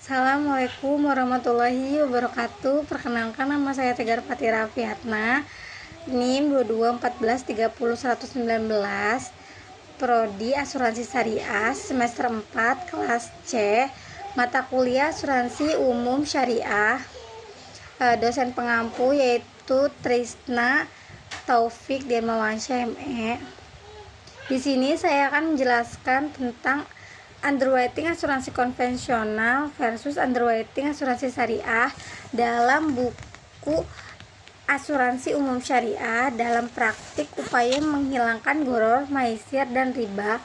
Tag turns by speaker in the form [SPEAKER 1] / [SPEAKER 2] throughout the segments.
[SPEAKER 1] Assalamualaikum warahmatullahi wabarakatuh. Perkenalkan, nama saya Tegar Fatira Fiatna, NIM 2214301119, Prodi Asuransi Syariah, semester 4, kelas C, mata kuliah Asuransi Umum Syariah. Dosen pengampu yaitu Trisna Taufik Dermawansyah ME. Di sini saya akan menjelaskan tentang underwriting asuransi konvensional versus underwriting asuransi syariah dalam buku Asuransi Umum Syariah dalam praktik upaya menghilangkan gharar, maisir, dan riba.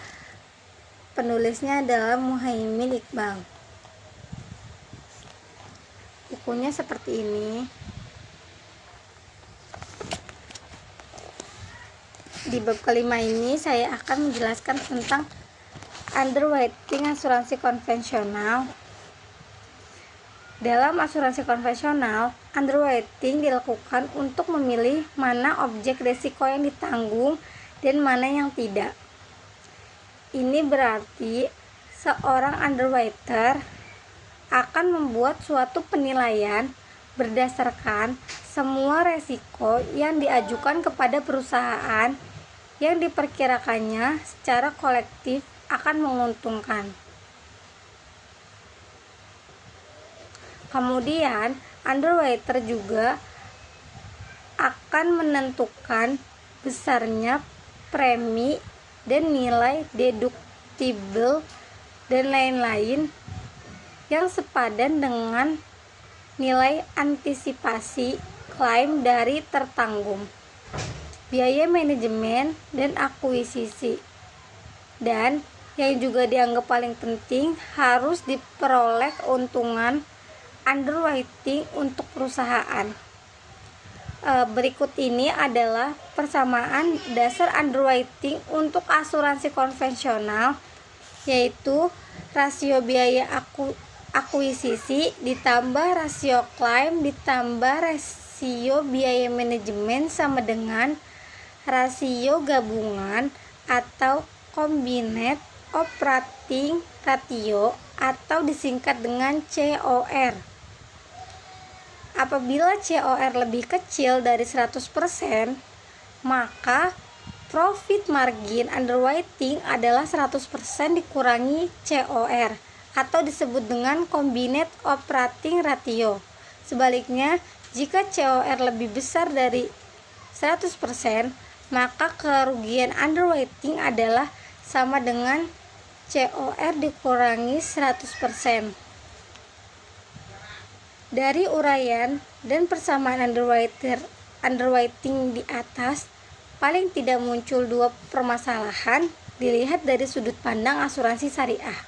[SPEAKER 1] Penulisnya adalah Muhaimin Iqbal. Bukunya seperti ini. Di bab kelima ini saya akan menjelaskan tentang underwriting asuransi konvensional. Dalam asuransi konvensional, underwriting dilakukan untuk memilih mana objek risiko yang ditanggung dan mana yang tidak. Ini berarti seorang underwriter akan membuat suatu penilaian berdasarkan semua risiko yang diajukan kepada perusahaan yang diperkirakannya secara kolektif akan menguntungkan. Kemudian, underwriter juga akan menentukan besarnya premi dan nilai deductible dan lain-lain yang sepadan dengan nilai antisipasi klaim dari tertanggung, biaya manajemen dan akuisisi, dan yang juga dianggap paling penting, harus diperoleh keuntungan underwriting untuk perusahaan. Berikut ini adalah persamaan dasar underwriting untuk asuransi konvensional, yaitu rasio biaya akuisisi ditambah rasio klaim ditambah rasio biaya manajemen sama dengan rasio gabungan atau combined operating ratio atau disingkat dengan COR. Apabila COR lebih kecil dari 100%, maka profit margin underwriting adalah 100% dikurangi COR atau disebut dengan combined operating ratio. Sebaliknya, jika COR lebih besar dari 100%, maka kerugian underwriting adalah sama dengan COR dikurangi 100%. Dari uraian dan persamaan underwriting di atas, paling tidak muncul dua permasalahan dilihat dari sudut pandang asuransi syariah.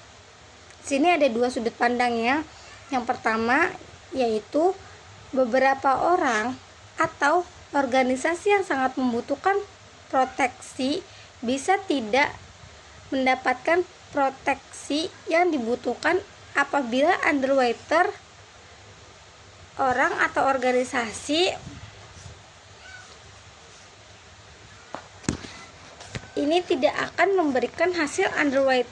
[SPEAKER 1] Di sini ada dua sudut pandangnya. Yang pertama yaitu beberapa orang atau organisasi yang sangat membutuhkan proteksi bisa tidak mendapatkan proteksi yang dibutuhkan apabila underwriter orang atau organisasi ini tidak akan memberikan hasil underwriting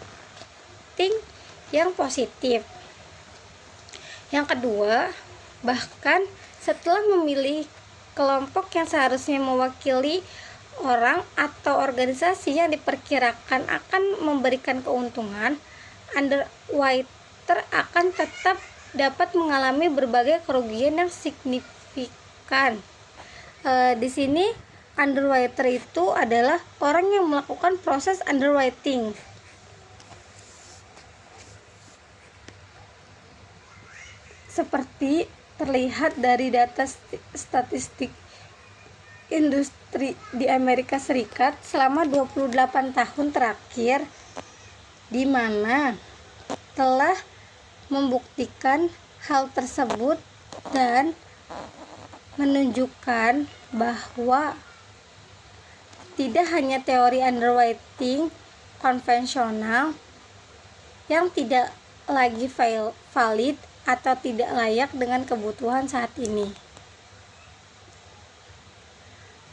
[SPEAKER 1] yang positif. Yang kedua, bahkan setelah memilih kelompok yang seharusnya mewakili orang atau organisasi yang diperkirakan akan memberikan keuntungan, underwriter akan tetap dapat mengalami berbagai kerugian yang signifikan. Di sini underwriter itu adalah orang yang melakukan proses underwriting. Seperti terlihat dari data statistik industri di Amerika Serikat selama 28 tahun terakhir, di mana telah membuktikan hal tersebut dan menunjukkan bahwa tidak hanya teori underwriting konvensional yang tidak lagi valid atau tidak layak dengan kebutuhan saat ini,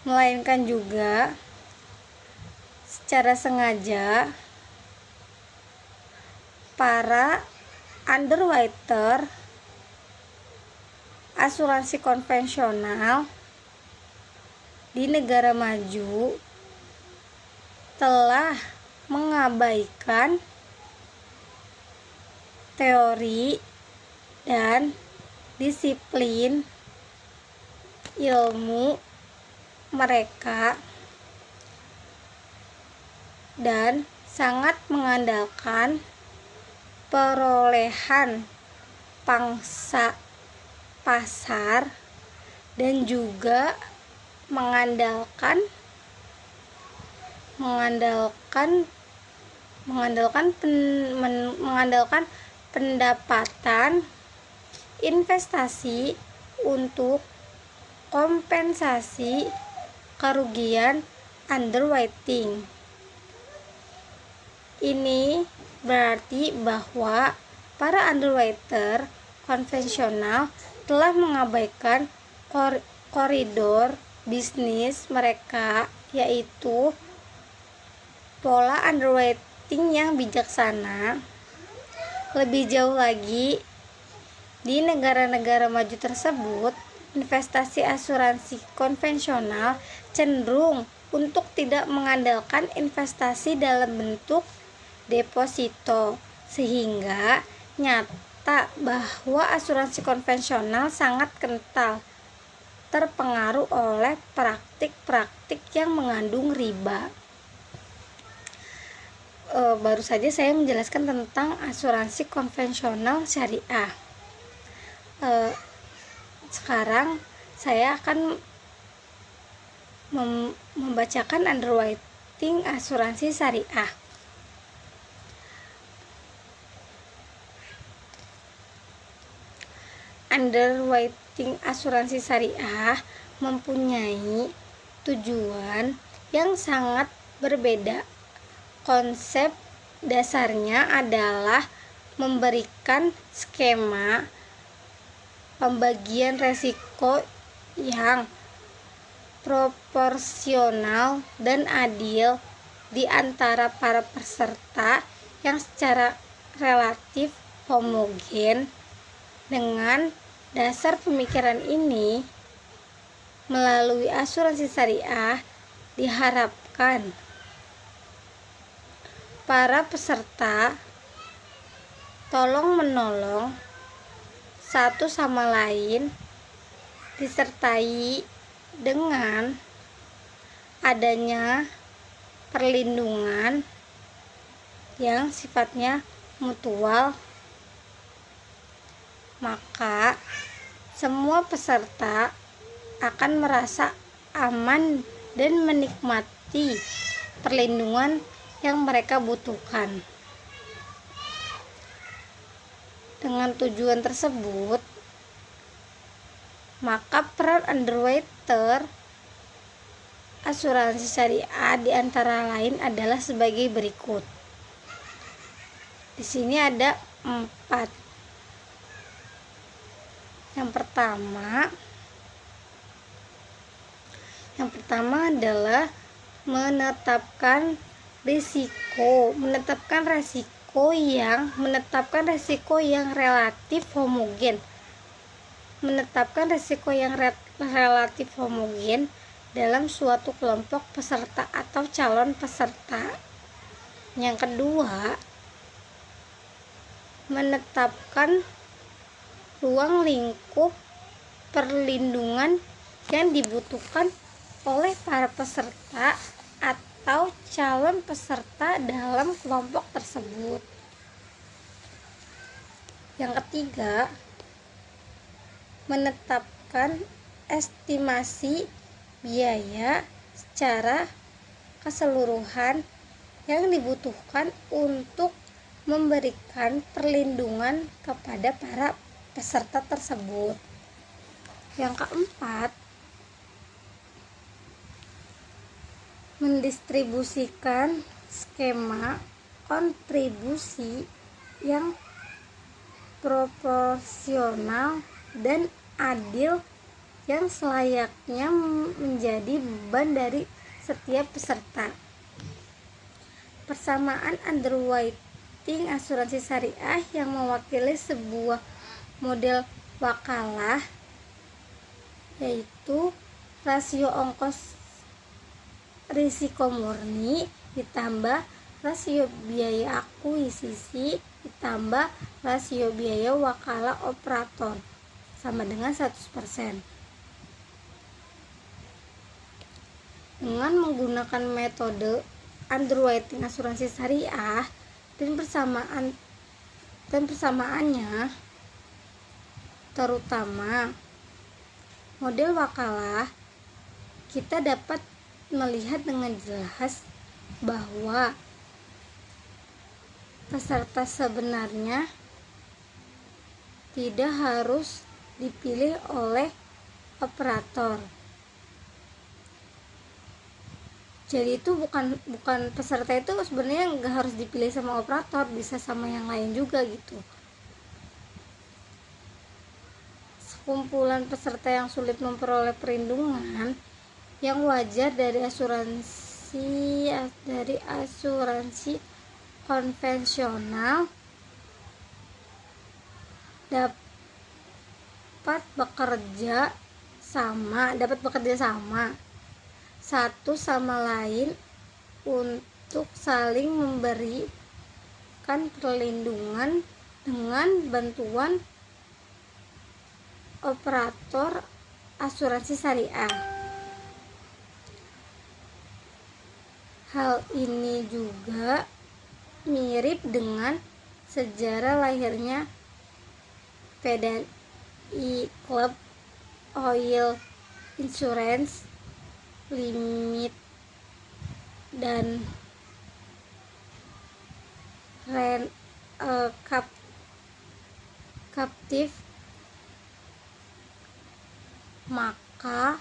[SPEAKER 1] melainkan juga secara sengaja para underwriter asuransi konvensional di negara maju telah mengabaikan teori dan disiplin ilmu mereka dan sangat mengandalkan perolehan pangsa pasar dan juga mengandalkan pendapatan investasi untuk kompensasi kerugian underwriting. Ini berarti bahwa para underwriter konvensional telah mengabaikan koridor bisnis mereka, yaitu pola underwriting yang bijaksana. Lebih jauh lagi, di negara-negara maju tersebut, investasi asuransi konvensional cenderung untuk tidak mengandalkan investasi dalam bentuk deposito, sehingga nyata bahwa asuransi konvensional sangat kental terpengaruh oleh praktik-praktik yang mengandung riba. Baru saja saya menjelaskan tentang asuransi konvensional syariah. Sekarang saya akan membacakan underwriting asuransi syariah. Underwriting asuransi syariah mempunyai tujuan yang sangat berbeda. Konsep dasarnya adalah memberikan skema pembagian resiko yang proporsional dan adil di antara para peserta yang secara relatif homogen. Dengan dasar pemikiran ini, melalui asuransi syariah diharapkan para peserta tolong-menolong satu sama lain, disertai dengan adanya perlindungan yang sifatnya mutual. Maka semua peserta akan merasa aman dan menikmati perlindungan yang mereka butuhkan. Dengan tujuan tersebut, maka peran underwriter asuransi syariah di antara lain adalah sebagai berikut. Di sini ada 4. Yang pertama adalah menetapkan risiko yang relatif homogen. Menetapkan risiko yang relatif homogen dalam suatu kelompok peserta atau calon peserta. Yang kedua, menetapkan ruang lingkup perlindungan yang dibutuhkan oleh para peserta atau calon peserta dalam kelompok tersebut. Yang ketiga, menetapkan estimasi biaya secara keseluruhan yang dibutuhkan untuk memberikan perlindungan kepada para peserta tersebut. Yang keempat, mendistribusikan skema kontribusi yang proporsional dan adil yang selayaknya menjadi beban dari setiap peserta. Persamaan underwriting asuransi syariah yang mewakili sebuah model wakalah, yaitu rasio ongkos risiko murni ditambah rasio biaya akuisisi ditambah rasio biaya wakalah operator sama dengan 100%. Dengan menggunakan metode underwriting asuransi syariah dan persamaannya, terutama model wakalah, kita dapat melihat dengan jelas bahwa peserta sebenarnya tidak harus dipilih oleh operator. Jadi itu bukan peserta itu sebenarnya nggak harus dipilih sama operator, bisa sama yang lain juga gitu. Sekumpulan peserta yang sulit memperoleh perlindungan yang wajar dari asuransi konvensional dapat bekerja sama satu sama lain untuk saling memberikan perlindungan dengan bantuan operator asuransi syariah. Hal ini juga mirip dengan sejarah lahirnya PDI Club Oil Insurance Limit dan Captive. Maka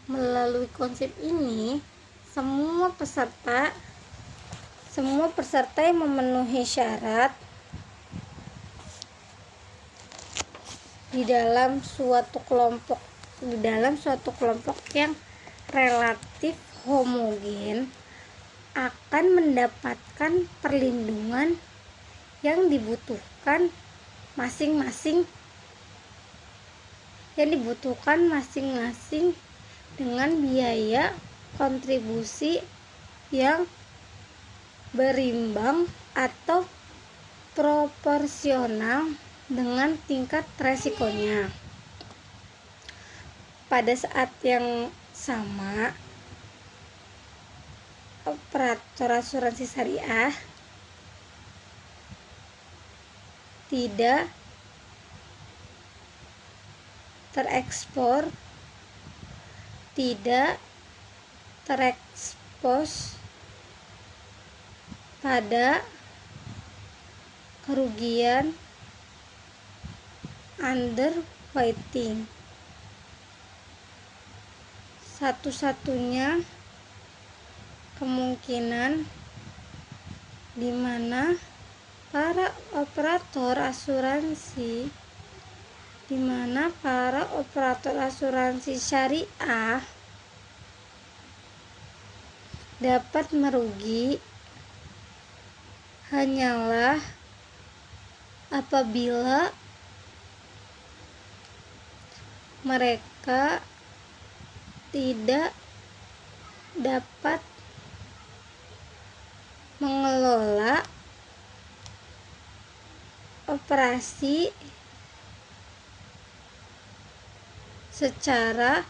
[SPEAKER 1] melalui konsep ini semua peserta yang memenuhi syarat di dalam suatu kelompok yang relatif homogen akan mendapatkan perlindungan yang dibutuhkan masing-masing dengan biaya kontribusi yang berimbang atau proporsional dengan tingkat resikonya. Pada saat yang sama, operator asuransi syariah tidak terekspos pada kerugian underwriting. Satu-satunya kemungkinan di mana para operator asuransi syariah dapat merugi hanyalah apabila mereka tidak dapat mengelola operasi secara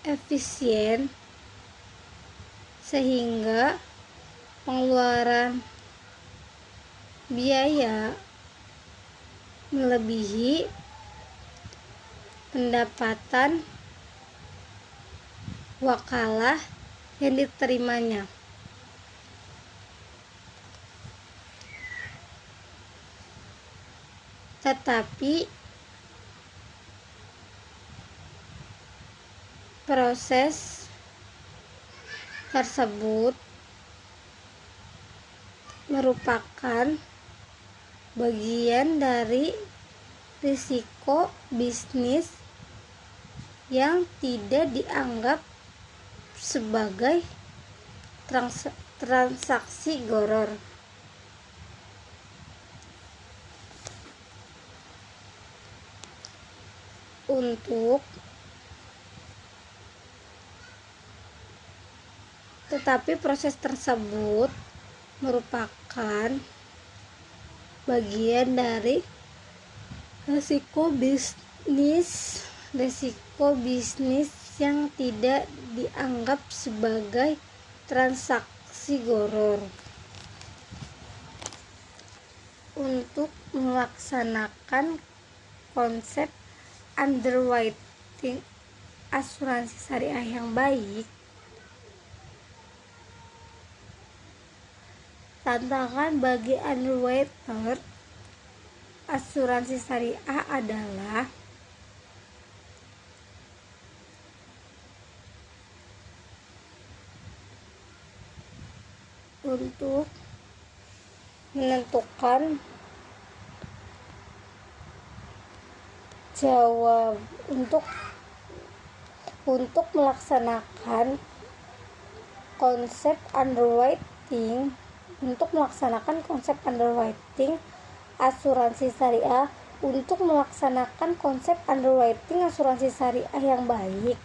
[SPEAKER 1] efisien sehingga pengeluaran biaya melebihi pendapatan wakalah yang diterimanya. Tetapi proses tersebut merupakan bagian dari risiko bisnis yang tidak dianggap sebagai transaksi goror. Tetapi proses tersebut merupakan bagian dari risiko bisnis yang tidak dianggap sebagai transaksi goror. Untuk melaksanakan konsep underwriting asuransi syariah yang baik, tantangan bagi underwriter asuransi syariah adalah untuk menentukan untuk melaksanakan konsep underwriting asuransi syariah yang baik.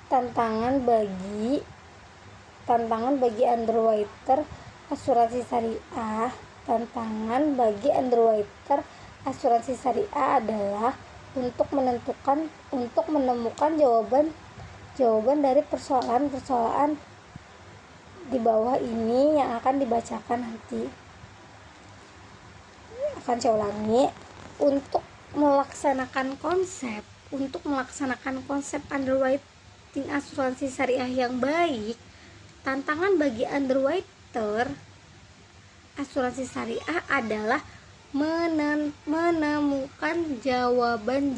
[SPEAKER 1] Tantangan bagi underwriter asuransi syariah adalah untuk menemukan jawaban dari persoalan di bawah ini yang akan dibacakan nanti. Akan saya ulangi. Untuk melaksanakan konsep underwriting asuransi syariah yang baik, tantangan bagi underwriter asuransi syariah adalah menemukan jawaban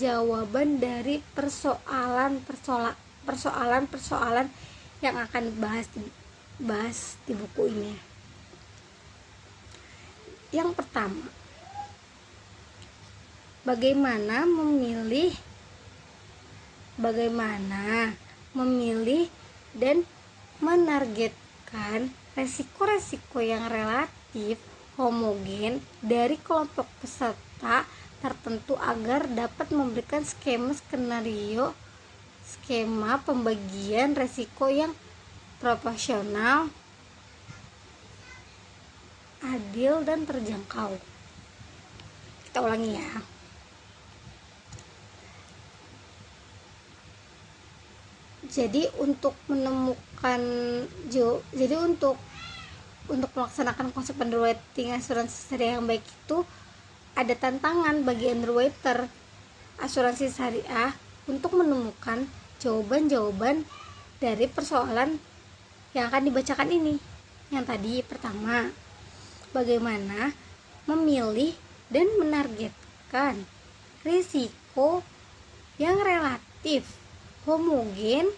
[SPEAKER 1] dari persoalan yang akan dibahas di buku ini. Yang pertama, bagaimana memilih dan menargetkan resiko-resiko yang relatif homogen dari kelompok peserta tertentu agar dapat memberikan skema pembagian resiko yang proporsional, adil, dan terjangkau. Kita ulangi ya. Jadi untuk melaksanakan konsep underwriting asuransi syariah yang baik itu ada tantangan bagi underwriter asuransi syariah untuk menemukan jawaban dari persoalan yang akan dibacakan ini. Yang tadi pertama, bagaimana memilih dan menargetkan risiko yang relatif homogen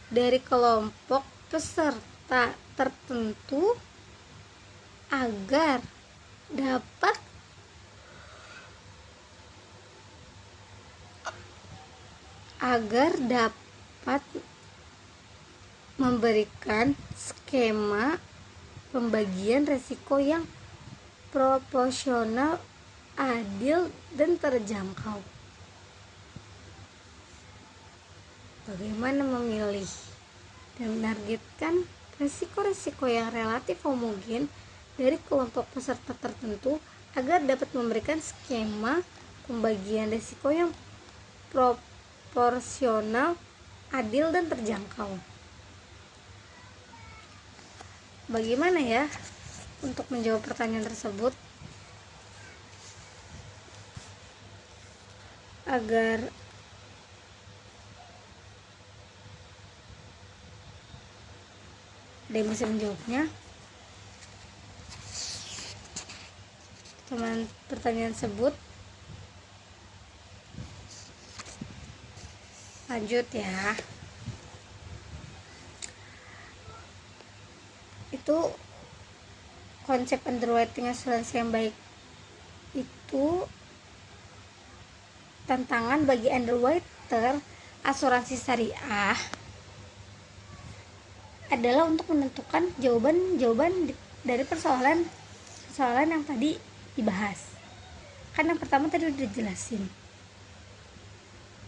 [SPEAKER 1] dari kelompok peserta tertentu agar dapat memberikan skema pembagian risiko yang proporsional, adil, dan terjangkau. Bagaimana memilih dan menargetkan risiko-risiko yang relatif homogen dari kelompok peserta tertentu agar dapat memberikan skema pembagian risiko yang proporsional, adil, dan terjangkau. Bagaimana ya untuk menjawab pertanyaan tersebut agar ada yang bisa menjawabnya? Teman pertanyaan tersebut lanjut ya. Itu konsep underwriting asuransi yang baik itu tantangan bagi underwriter asuransi syariah adalah untuk menentukan jawaban dari persoalan yang tadi dibahas. Kan yang pertama tadi udah dijelasin.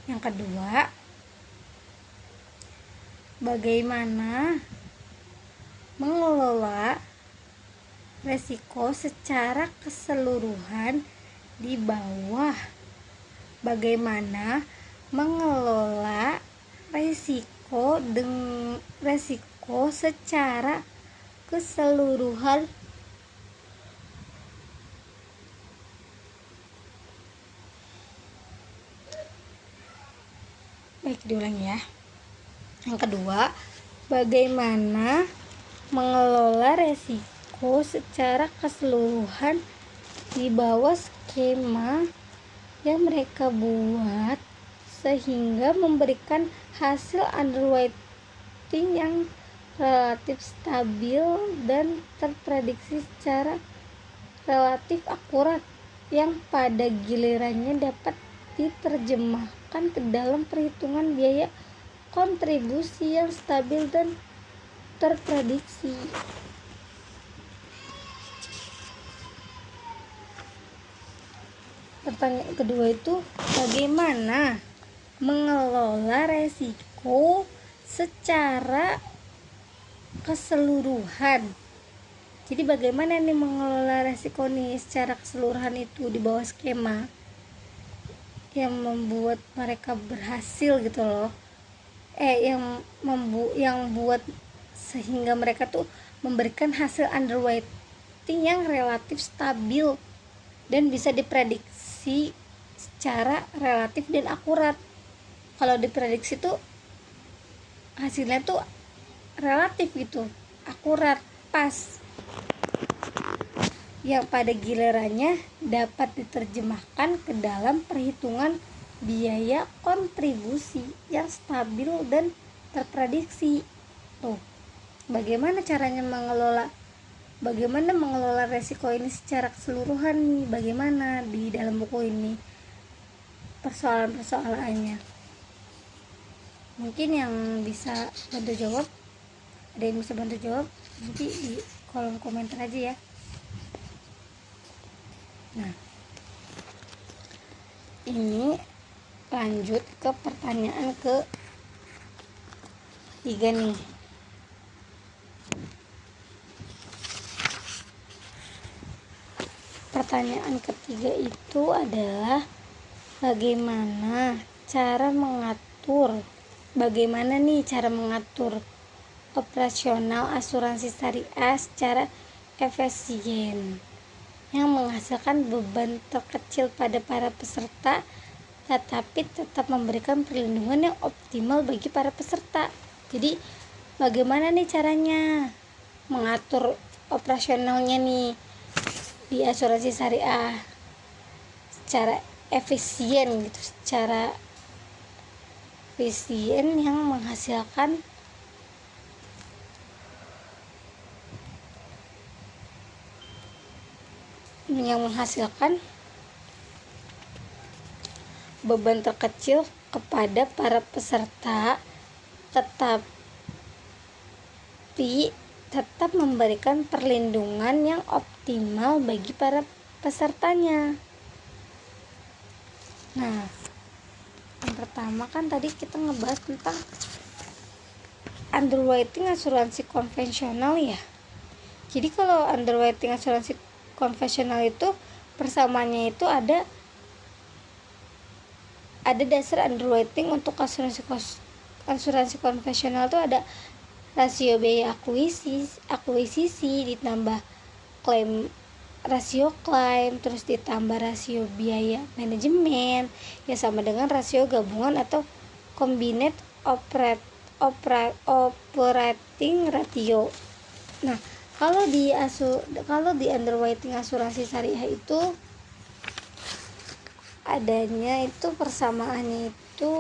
[SPEAKER 1] Yang kedua, bagaimana mengelola resiko secara keseluruhan di bawah. Bagaimana mengelola resiko secara keseluruhan baik, diulang ya. Yang kedua, bagaimana mengelola resiko secara keseluruhan di bawah skema yang mereka buat sehingga memberikan hasil underwriting yang relatif stabil dan terprediksi secara relatif akurat, yang pada gilirannya dapat diterjemahkan ke dalam perhitungan biaya kontribusi yang stabil dan terprediksi. Pertanyaan kedua itu, bagaimana mengelola resiko secara keseluruhan. Jadi bagaimana nih mengelola resiko nih secara keseluruhan itu di bawah skema yang membuat mereka berhasil gitu loh. Yang buat sehingga mereka tuh memberikan hasil underwriting yang relatif stabil dan bisa diprediksi secara relatif dan akurat. Kalau diprediksi tuh hasilnya tuh relatif gitu, akurat, pas, yang pada gilirannya dapat diterjemahkan ke dalam perhitungan biaya kontribusi yang stabil dan terprediksi. Tuh, bagaimana mengelola resiko ini secara keseluruhan nih, bagaimana di dalam buku ini persoalannya. Mungkin yang bisa bantu jawab, ada yang bisa bantu jawab nanti di kolom komentar aja ya. Nah, ini lanjut ke pertanyaan ketiga nih. Pertanyaan ketiga itu adalah bagaimana nih cara mengatur operasional asuransi syariah secara efisien yang menghasilkan beban terkecil pada para peserta tetapi tetap memberikan perlindungan yang optimal bagi para peserta. Jadi bagaimana nih caranya mengatur operasionalnya nih di asuransi syariah secara efisien gitu, secara efisien yang menghasilkan beban terkecil kepada para peserta tetapi tetap memberikan perlindungan yang optimal bagi para pesertanya. Nah, yang pertama kan tadi kita ngebahas tentang underwriting asuransi konvensional ya. Jadi kalau underwriting asuransi konvensional itu persamaannya itu ada dasar underwriting untuk asuransi konvensional itu ada rasio biaya akuisisi ditambah rasio klaim, terus ditambah rasio biaya manajemen ya sama dengan rasio gabungan atau combined operating ratio. Nah, kalau di underwriting asuransi syariah itu adanya itu persamaannya itu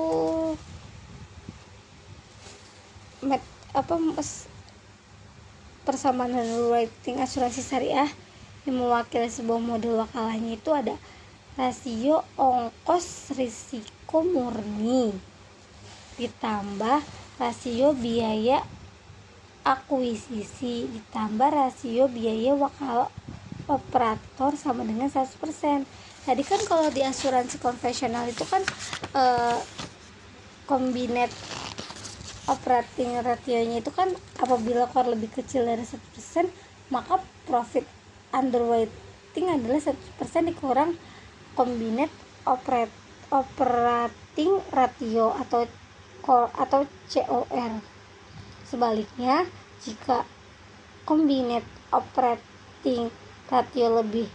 [SPEAKER 1] persamaan underwriting asuransi syariah yang mewakili sebuah model wakalahnya itu ada rasio ongkos risiko murni ditambah rasio biaya akuisisi ditambah rasio biaya wakala operator sama dengan 100%. Tadi kan kalau di asuransi konvensional itu kan combined operating ratio-nya itu kan apabila core lebih kecil dari 100%, maka profit underwriting adalah 100% dikurang combined operating ratio atau COR. Sebaliknya, jika combined operating ratio lebih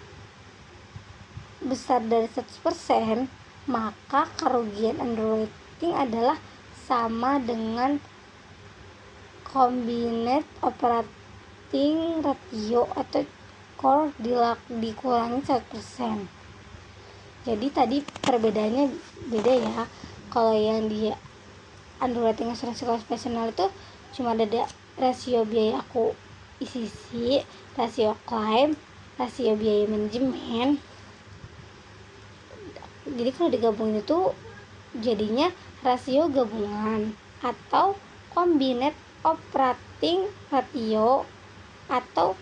[SPEAKER 1] besar dari 100%, maka kerugian underwriting adalah sama dengan combined operating ratio atau COR dikurangi 100%. Jadi tadi perbedaannya beda ya. Kalau yang di underwriting asuransi konvensional itu cuma ada rasio biaya akuisisi, rasio klaim, rasio biaya manajemen. Jadi kalau digabungin itu jadinya rasio gabungan atau combined operating ratio atau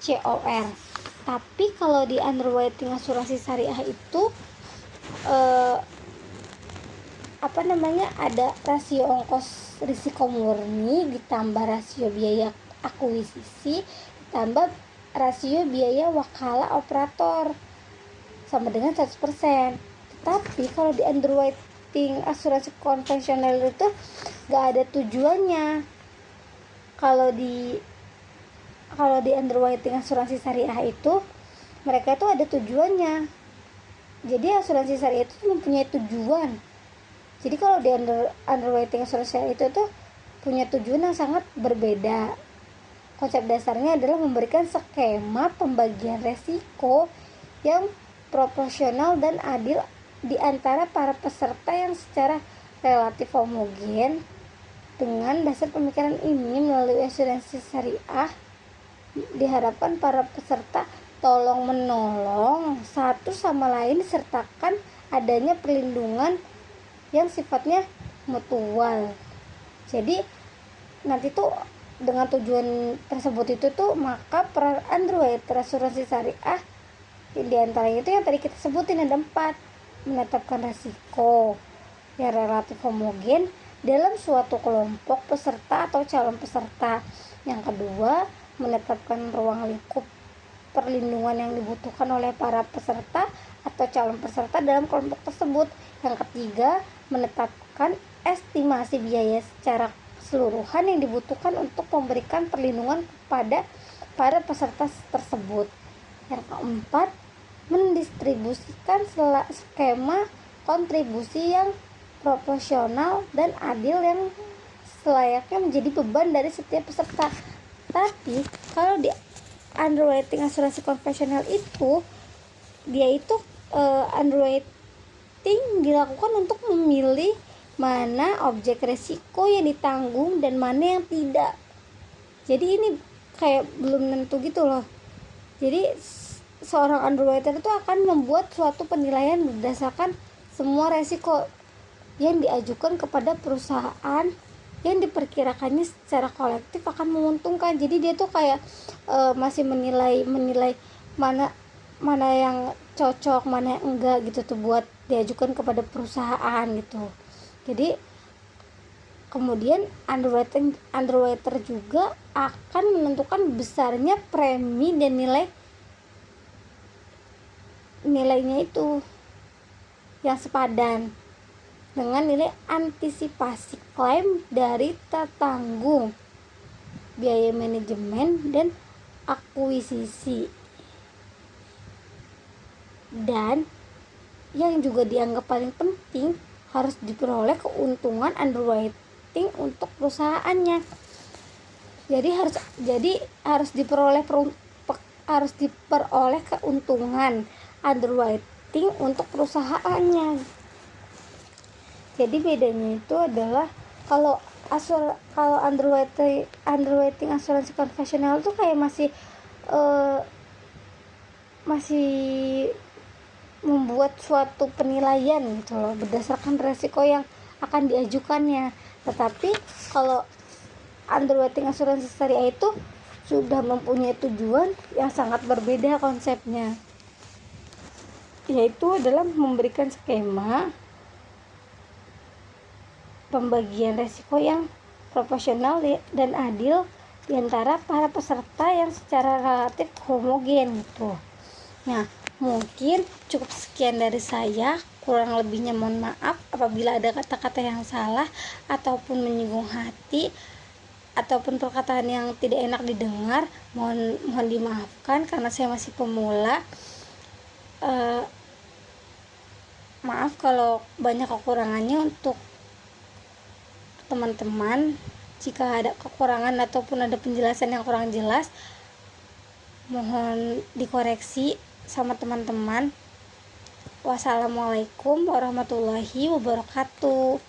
[SPEAKER 1] COR. Tapi kalau di underwriting asuransi syariah itu ada rasio ongkos risiko murni ditambah rasio biaya akuisisi ditambah rasio biaya wakala operator sama dengan 100%. Tetapi kalau di underwriting asuransi konvensional itu gak ada tujuannya. Kalau di underwriting asuransi syariah itu mereka itu ada tujuannya. Jadi asuransi syariah itu mempunyai tujuan. Jadi kalau di underwriting asuransi syariah itu tuh punya tujuan yang sangat berbeda. Konsep dasarnya adalah memberikan skema pembagian resiko yang proporsional dan adil di antara para peserta yang secara relatif homogen. Dengan dasar pemikiran ini, melalui asuransi syariah diharapkan para peserta tolong menolong satu sama lain, disertakan adanya perlindungan yang sifatnya mutual. Jadi nanti tuh dengan tujuan tersebut itu tuh maka peran underwriter asuransi syariah di antaranya itu yang tadi kita sebutin ada 4: menetapkan risiko yang relatif homogen dalam suatu kelompok peserta atau calon peserta. Yang kedua, menetapkan ruang lingkup perlindungan yang dibutuhkan oleh para peserta atau calon peserta dalam kelompok tersebut. Yang ketiga, menetapkan estimasi biaya secara keseluruhan yang dibutuhkan untuk memberikan perlindungan kepada para peserta tersebut. Yang keempat, mendistribusikan skema kontribusi yang proporsional dan adil yang selayaknya menjadi beban dari setiap peserta. Tapi kalau di underwriting asuransi konvensional itu dia itu underwriting dilakukan untuk memilih mana objek resiko yang ditanggung dan mana yang tidak. Jadi ini kayak belum tentu gitu loh. Jadi seorang underwriter itu akan membuat suatu penilaian berdasarkan semua resiko yang diajukan kepada perusahaan yang diperkirakannya secara kolektif akan menguntungkan. Jadi dia tuh kayak masih menilai mana yang cocok, mana yang enggak gitu tuh buat diajukan kepada perusahaan gitu. Jadi kemudian underwriter juga akan menentukan besarnya premi dan nilainya itu yang sepadan dengan nilai antisipasi klaim dari tertanggung biaya manajemen dan akuisisi. Dan yang juga dianggap paling penting, harus diperoleh keuntungan underwriting untuk perusahaannya. Jadi harus diperoleh keuntungan underwriting untuk perusahaannya. Jadi bedanya itu adalah kalau underwriting asuransi konvensional itu kayak masih membuat suatu penilaian gitu loh berdasarkan resiko yang akan diajukannya. Tetapi kalau underwriting asuransi syariah itu sudah mempunyai tujuan yang sangat berbeda konsepnya, yaitu adalah memberikan skema pembagian resiko yang proporsional dan adil di antara para peserta yang secara relatif homogen gitu. Nah, mungkin cukup sekian dari saya. Kurang lebihnya mohon maaf apabila ada kata-kata yang salah ataupun menyinggung hati ataupun perkataan yang tidak enak didengar. Mohon dimaafkan karena saya masih pemula. Maaf kalau banyak kekurangannya untuk teman-teman. Jika ada kekurangan ataupun ada penjelasan yang kurang jelas, mohon dikoreksi sama teman-teman. Wassalamualaikum warahmatullahi wabarakatuh.